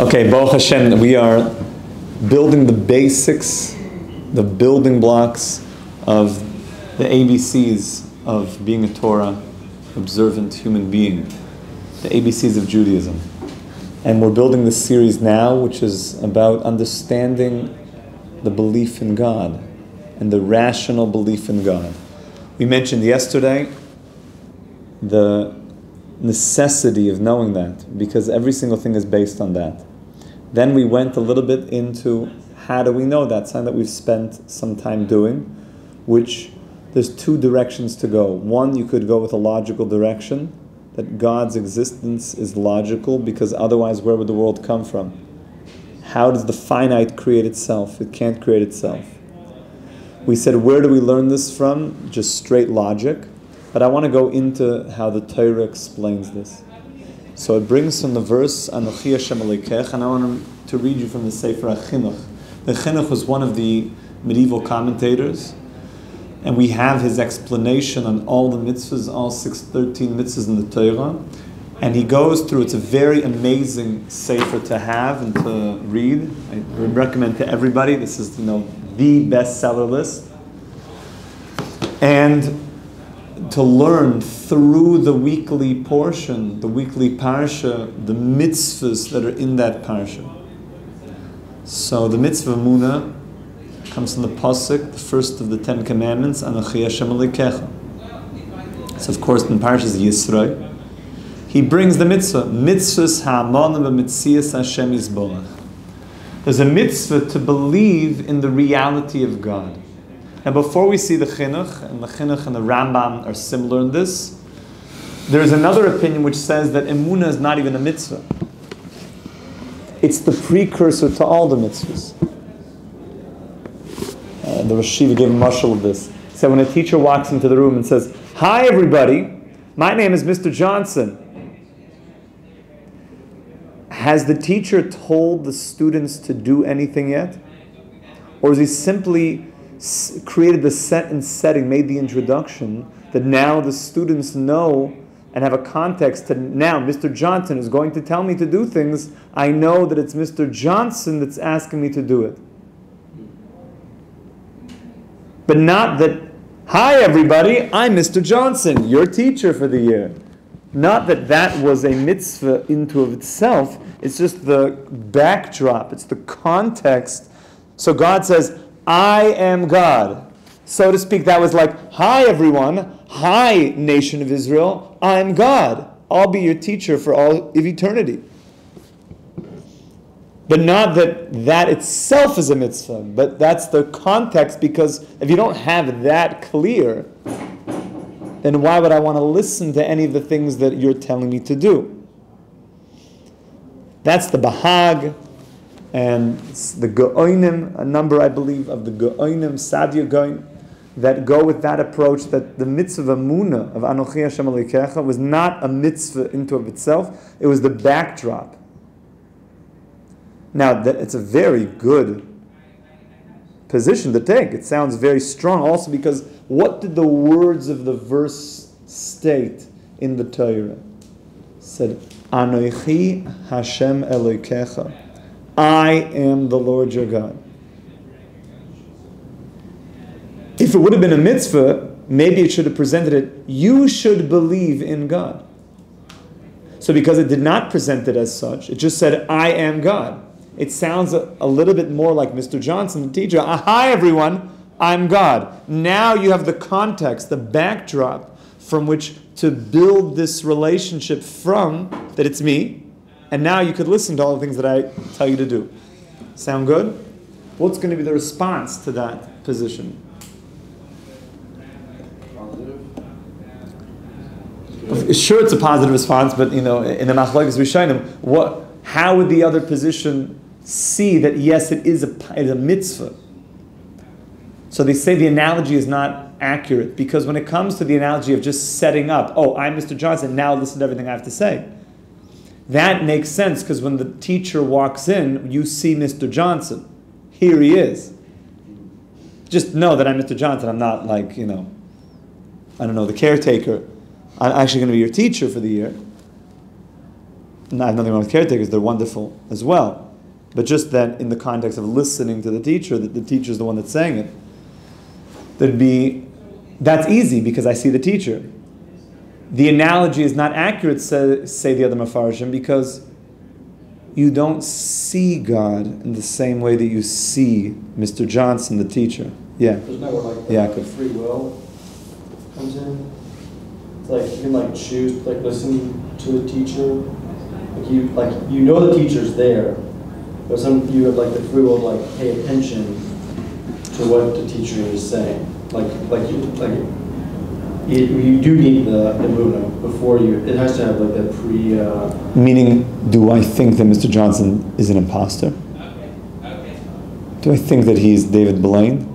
Okay, Baruch Hashem, we are building the basics, the building blocks of the ABCs of being a Torah observant human being, the ABCs of Judaism. And we're building this series now, which is about understanding the belief in God and the rational belief in God. We mentioned yesterday the necessity of knowing that, because every single thing is based on that. Then we went a little bit into how do we know that, something that we've spent some time doing, which there's two directions to go. One, you could go with a logical direction, that God's existence is logical, because otherwise where would the world come from? How does the finite create itself? It can't create itself. We said, where do we learn this from? Just straight logic. But I want to go into how the Torah explains this. So it brings from the verse, Anochi Hashem Elokecha, and I want to read you from the Sefer HaChinuch. The Chinuch was one of the medieval commentators, and we have his explanation on all the mitzvahs, all 613 mitzvahs in the Torah. And he goes through, it's a very amazing Sefer to have and to read. I would recommend to everybody, this is the bestseller list. And to learn through the weekly portion, the weekly parsha, the mitzvahs that are in that parsha. So the mitzvah Emunah comes from the pasuk, the first of the 10 commandments, Anochi Hashem Elokecha. So of course in Parshas Yisro, he brings the mitzvah, mitzvahs ha'amana b'mitzias Hashem Yisborach. There's a mitzvah to believe in the reality of God. Now before we see the Chinuch, and the Chinuch and the Rambam are similar in this, there is another opinion which says that Emunah is not even a mitzvah. It's the precursor to all the mitzvahs. The Rosh Yeshiva gave a mashal of this. He said when a teacher walks into the room and says, "Hi everybody, my name is Mr. Johnson." Has the teacher told the students to do anything yet? Or has he simply created the set and setting, made the introduction, that now the students know and have a context to now Mr. Johnson is going to tell me to do things. I know that it's Mr. Johnson that's asking me to do it. But not that, "Hi everybody, I'm Mr. Johnson, your teacher for the year." Not that that was a mitzvah into of itself. It's just the backdrop. It's the context. So God says, "I am God." So to speak, that was like, "Hi everyone, hi nation of Israel, I'm God. I'll be your teacher for all of eternity." But not that that itself is a mitzvah, but that's the context, because if you don't have that clear, then why would I want to listen to any of the things that you're telling me to do? That's the Bahag and the Go'onim, a number, I believe, of the Go'onim, Sadia Go'in, that go with that approach, that the mitzvah Emunah of Anochi Hashem Elokecha was not a mitzvah into of itself, it was the backdrop. Now, it's a very good position to take. It sounds very strong also because what did the words of the verse state in the Torah? It said, Anochi Hashem Elokecha. I am the Lord your God. If it would have been a mitzvah, maybe it should have presented it, you should believe in God. So because it did not present it as such, it just said, I am God. It sounds a little bit more like Mr. Johnson, the teacher. Hi everyone, I'm God. Now you have the context, the backdrop from which to build this relationship from, that it's me, and now you could listen to all the things that I tell you to do. Sound good? What's going to be the response to that position? Positive. Sure, it's a positive response, but in the Machlokes Rishonim, how would the other position see that yes, it is a mitzvah? So they say the analogy is not accurate, because when it comes to the analogy of just setting up, oh, I'm Mr. Johnson, now listen to everything I have to say. That makes sense, because when the teacher walks in, you see Mr. Johnson. Here he is. Just know that I'm Mr. Johnson. I'm not like, the caretaker. I'm actually going to be your teacher for the year. I have nothing wrong with caretakers, they're wonderful as well. But just that in the context of listening to the teacher, that the teacher is the one that's saying it, that's easy because I see the teacher. The analogy is not accurate, say the other Mefarshim, because you don't see God in the same way that you see Mr. Johnson, the teacher. Yeah. There's no where free will comes in. It's like you can choose to listen to the teacher. You know the teacher's there, but you have the free will to pay attention to what the teacher is saying. You do need the Emunah before you. It has to have that pre. Meaning, do I think that Mr. Johnson is an imposter? Do I think that he's David Blaine?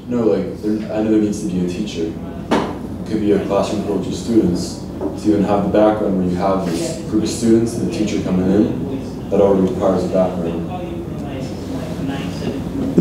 No, I know there needs to be a teacher. It could be a classroom full of just students. So you can have the background where you have this group of students and the teacher coming in. That already requires a background.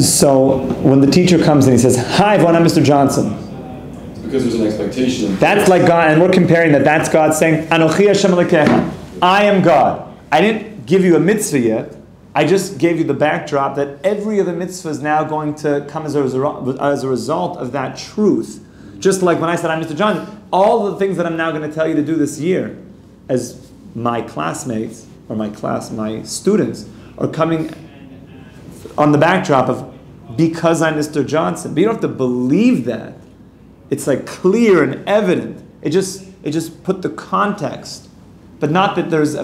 So when the teacher comes and he says, "Hi, everyone, I'm Mr. Johnson." Because there's an expectation. That's like God, and we're comparing that. That's God saying, "Anochi Hashem Elokecha." I am God. I didn't give you a mitzvah yet. I just gave you the backdrop that every other mitzvah is now going to come as a result of that truth. Just like when I said, "I'm Mr. Johnson," all the things that I'm now going to tell you to do this year, as my classmates or my students are coming on the backdrop of because I'm Mr. Johnson. But you don't have to believe that. It's clear and evident. It just put the context, but not that there's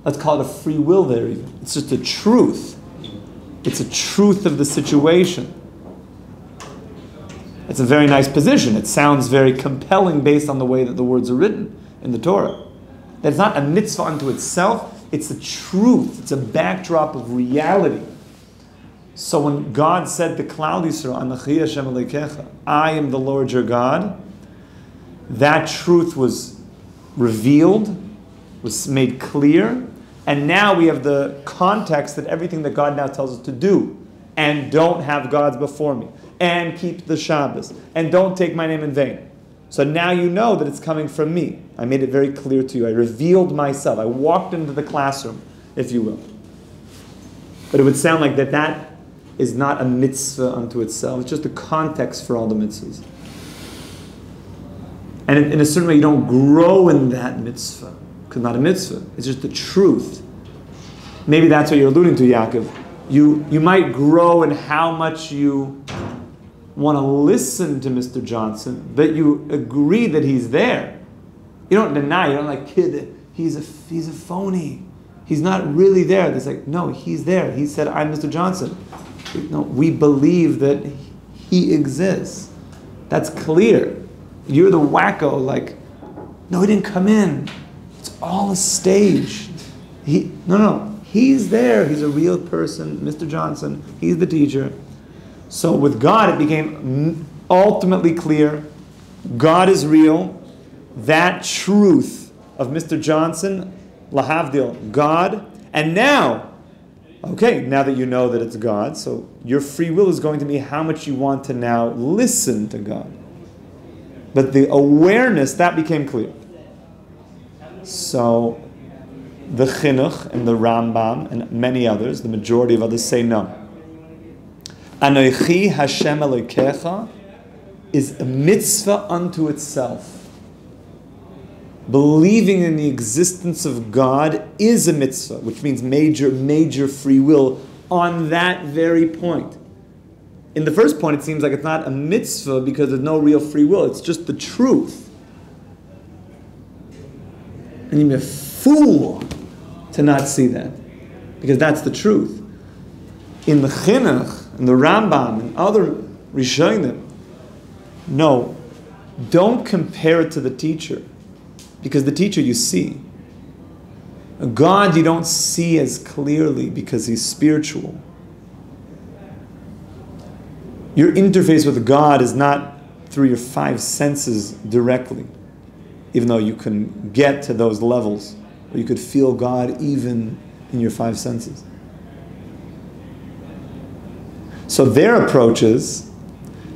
let's call it a free will there even. It's just a truth. It's a truth of the situation. It's a very nice position. It sounds very compelling based on the way that the words are written in the Torah. That it's not a mitzvah unto itself. It's a truth. It's a backdrop of reality. So when God said to Klal Yisrael, "Anochi Hashem Elokecha," I am the Lord your God, that truth was revealed, was made clear, and now we have the context that everything that God now tells us to do, and don't have gods before me, and keep the Shabbos, and don't take my name in vain. So now you know that it's coming from me. I made it very clear to you. I revealed myself. I walked into the classroom, if you will. But it would sound like that is not a mitzvah unto itself. It's just a context for all the mitzvahs. And in a certain way, you don't grow in that mitzvah, because not a mitzvah. It's just the truth. Maybe that's what you're alluding to, Yaakov. You might grow in how much you want to listen to Mr. Johnson, but you agree that he's there. You don't deny. You don't kid, he's a phony. He's not really there. It's no, he's there. He said, "I'm Mr. Johnson." No, we believe that he exists. That's clear. You're the wacko, no, he didn't come in. It's all a stage. No, he's there. He's a real person, Mr. Johnson. He's the teacher. So with God, it became ultimately clear. God is real. That truth of Mr. Johnson, lahavdil, God. And now that you know that it's God, so your free will is going to be how much you want to now listen to God. But the awareness, that became clear. So the Chinuch and the Rambam and many others, the majority of others, say no. Anochi Hashem Elokecha is a mitzvah unto itself. Believing in the existence of God is a mitzvah, which means major free will on that very point. In the first point, it seems like it's not a mitzvah because there's no real free will. It's just the truth. And you'd be a fool to not see that, because that's the truth. In the Chinuch, in the Rambam, and other Rishonim, no, don't compare it to the teacher, because the teacher you see. God you don't see as clearly because he's spiritual. Your interface with God is not through your five senses directly, even though you can get to those levels where you could feel God even in your five senses. So their approach is,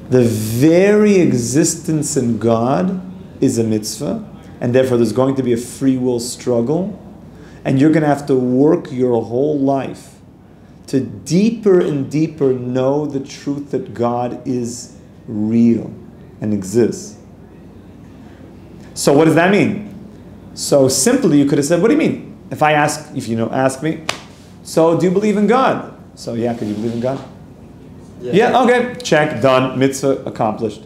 the very existence in God is a mitzvah, and therefore there's going to be a free will struggle, And you're going to have to work your whole life to deeper and deeper know the truth that God is real and exists. So what does that mean? So simply you could have said, what do you mean? If ask me, so do you believe in God? So yeah, could you believe in God? Yeah, okay, check, done, mitzvah accomplished.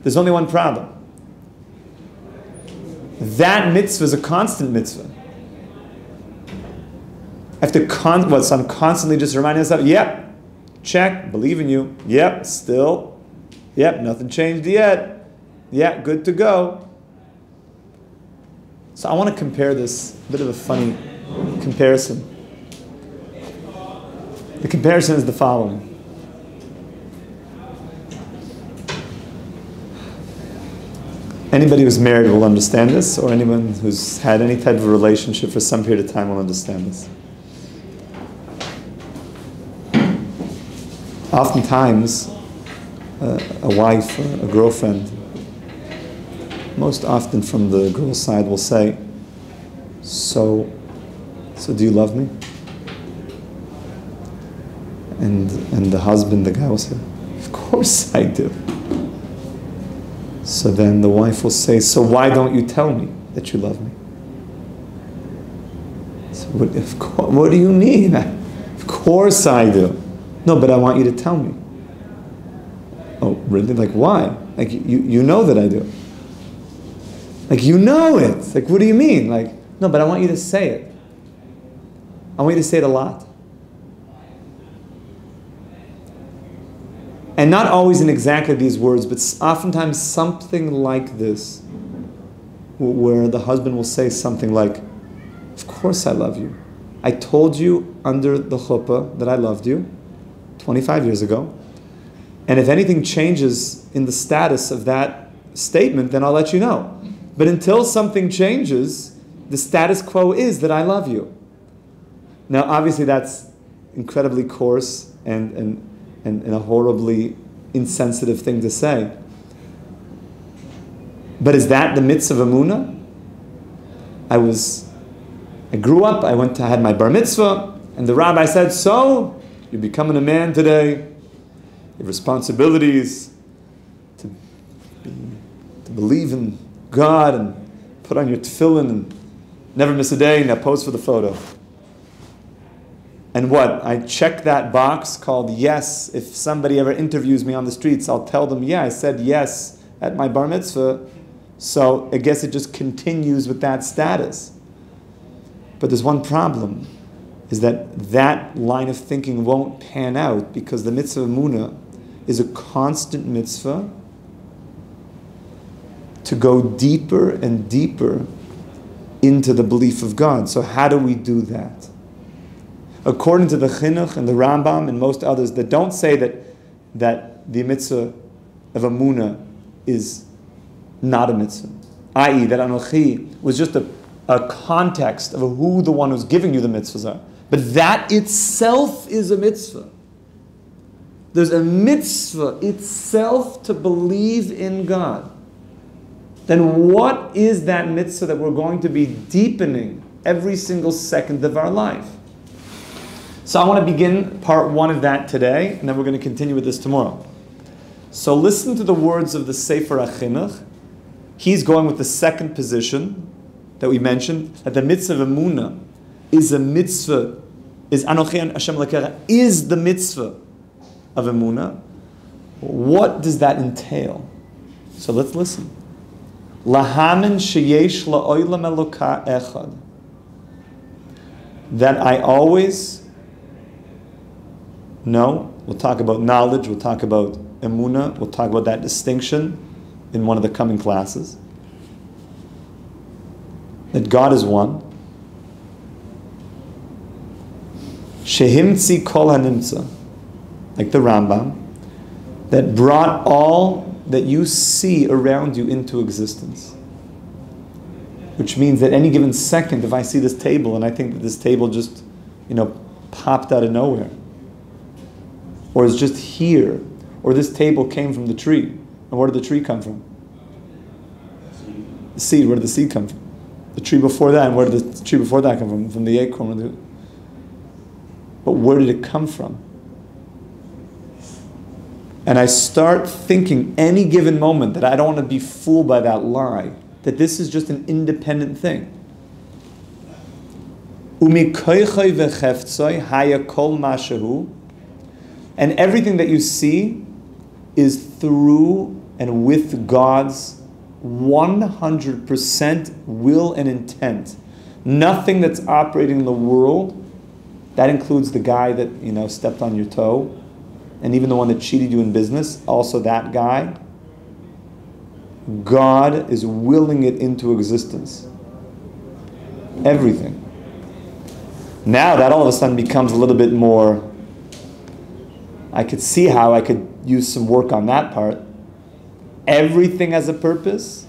There's only one problem. That mitzvah is a constant mitzvah. I have to so I'm constantly just reminding myself, yep, check, believe in you, yep, still, yep, nothing changed yet, yeah, good to go. So I want to compare this, a bit of a funny comparison. The comparison is the following. Anybody who's married will understand this, or anyone who's had any type of relationship for some period of time will understand this. Oftentimes, a wife, a girlfriend, most often from the girl's side will say, so do you love me? And the husband, the guy will say, of course I do. So then the wife will say, so why don't you tell me that you love me? So what do you mean? Of course I do. No, but I want you to tell me. Oh, really? Like, why? Like, you know that I do. Like, you know it. Like, what do you mean? Like, no, but I want you to say it. I want you to say it a lot. And not always in exactly these words, but oftentimes something like this, where the husband will say something like, of course I love you. I told you under the chuppah that I loved you 25 years ago. And if anything changes in the status of that statement, then I'll let you know. But until something changes, the status quo is that I love you. Now, obviously that's incredibly coarse and a horribly insensitive thing to say. But is that the mitzvah of Emunah? I grew up, I had my bar mitzvah, and the rabbi said, so, you're becoming a man today, you have responsibilities to believe in God and put on your tefillin and never miss a day, now pose for the photo. And what? I check that box called yes. If somebody ever interviews me on the streets, I'll tell them, yeah, I said yes at my bar mitzvah. So I guess it just continues with that status. But there's one problem, is that line of thinking won't pan out because the mitzvah of Emunah is a constant mitzvah to go deeper and deeper into the belief of God. So how do we do that? According to the Chinuch and the Rambam and most others that don't say that the mitzvah of Emunah is not a mitzvah, i.e. that Anochi was just a context of who the one who's giving you the mitzvahs are. But that itself is a mitzvah. There's a mitzvah itself to believe in God. Then what is that mitzvah that we're going to be deepening every single second of our life? So I want to begin part one of that today, and then we're going to continue with this tomorrow. So listen to the words of the Sefer HaChinuch. He's going with the second position that we mentioned, that the mitzvah of Emunah is a mitzvah, is Anochi Hashem Elokecha, is the mitzvah of Emunah. What does that entail? So let's listen. Lahamin sheyesh la'olam Eloka echad. That I always know, we'll talk about knowledge, we'll talk about Emunah, we'll talk about that distinction in one of the coming classes. That God is one. Shehimtzi kol hanimtza, like the Rambam, that brought all that you see around you into existence. Which means that any given second, if I see this table and I think that this table just, popped out of nowhere, or is just here, or this table came from the tree, and where did the tree come from? The seed. Where did the seed come from? the tree before that, and where did the tree before that come from? From the acorn. But where did it come from? And I start thinking any given moment that I don't want to be fooled by that lie, that this is just an independent thing. And everything that you see is through and with God's 100% will and intent. Nothing that's operating in the world, that includes the guy that, stepped on your toe, and even the one that cheated you in business, also that guy. God is willing it into existence. Everything. Now that all of a sudden becomes a little bit more, I could see how I could use some work on that part. Everything has a purpose.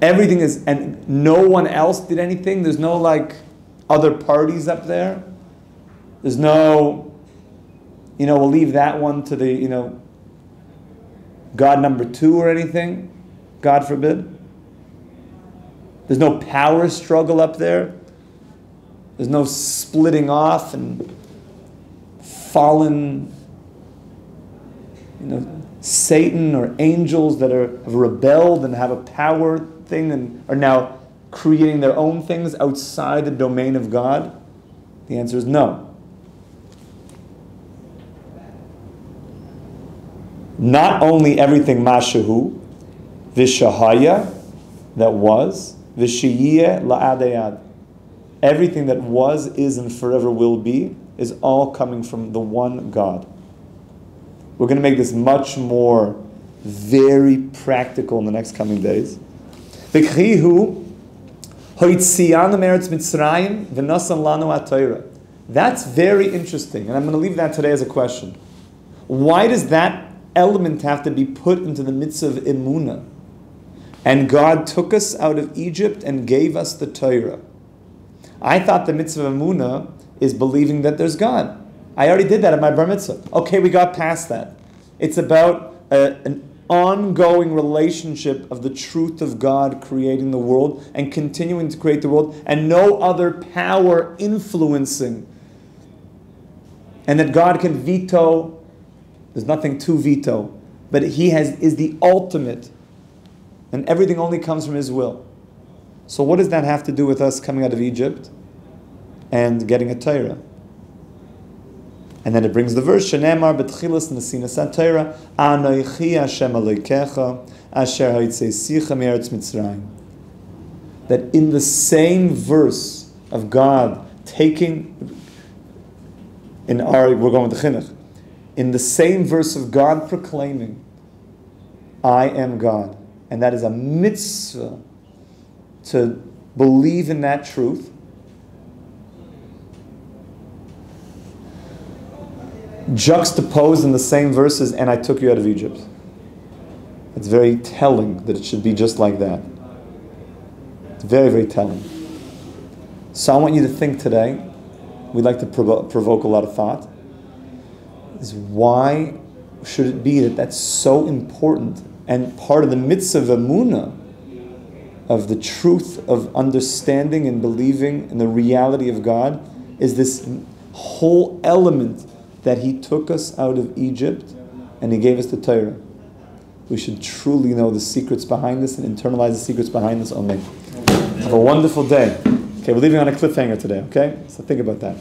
Everything is, and no one else did anything. There's no other parties up there. There's no, we'll leave that one to the, God number 2 or anything. God forbid. There's no power struggle up there. There's no splitting off and fallen, Satan or angels that have rebelled and have a power thing and are now creating their own things outside the domain of God? The answer is no. Not only everything mashahu, vishahaya, that was, vishiyeh la'adayad. Everything that was, is, and forever will be is all coming from the one God. We're going to make this much more very practical in the next coming days. That's very interesting, and I'm going to leave that today as a question. Why does that element have to be put into the mitzvah of Emunah? And God took us out of Egypt and gave us the Torah. I thought the mitzvah of Emunah is believing that there's God. I already did that at my bar mitzvah. Okay, we got past that. It's about an ongoing relationship of the truth of God creating the world and continuing to create the world, and no other power influencing. And that God can veto. There's nothing to veto, but He is the ultimate, and everything only comes from His will. So what does that have to do with us coming out of Egypt and getting a Torah? And then it brings the verse, Shenemar betchilas nesinas ha-Torah, Anochi Hashem Elokecha, asher ha'itzeisicha me'eretz Mitzrayim. That in the same verse of God taking, we're going to Chinuch, in the same verse of God proclaiming, I am God. And that is a mitzvah to believe in that truth. Juxtaposed in the same verses, and I took you out of Egypt. It's very telling that it should be just like that. It's very, very telling. So I want you to think today, we'd like to provoke a lot of thought, is why should it be that that's so important and part of the mitzvah of Emunah, of the truth of understanding and believing in the reality of God, is this whole element that He took us out of Egypt and He gave us the Torah. We should truly know the secrets behind this and internalize the secrets behind this. Amen. Have a wonderful day. Okay, we're leaving on a cliffhanger today, okay? So think about that.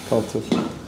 Call it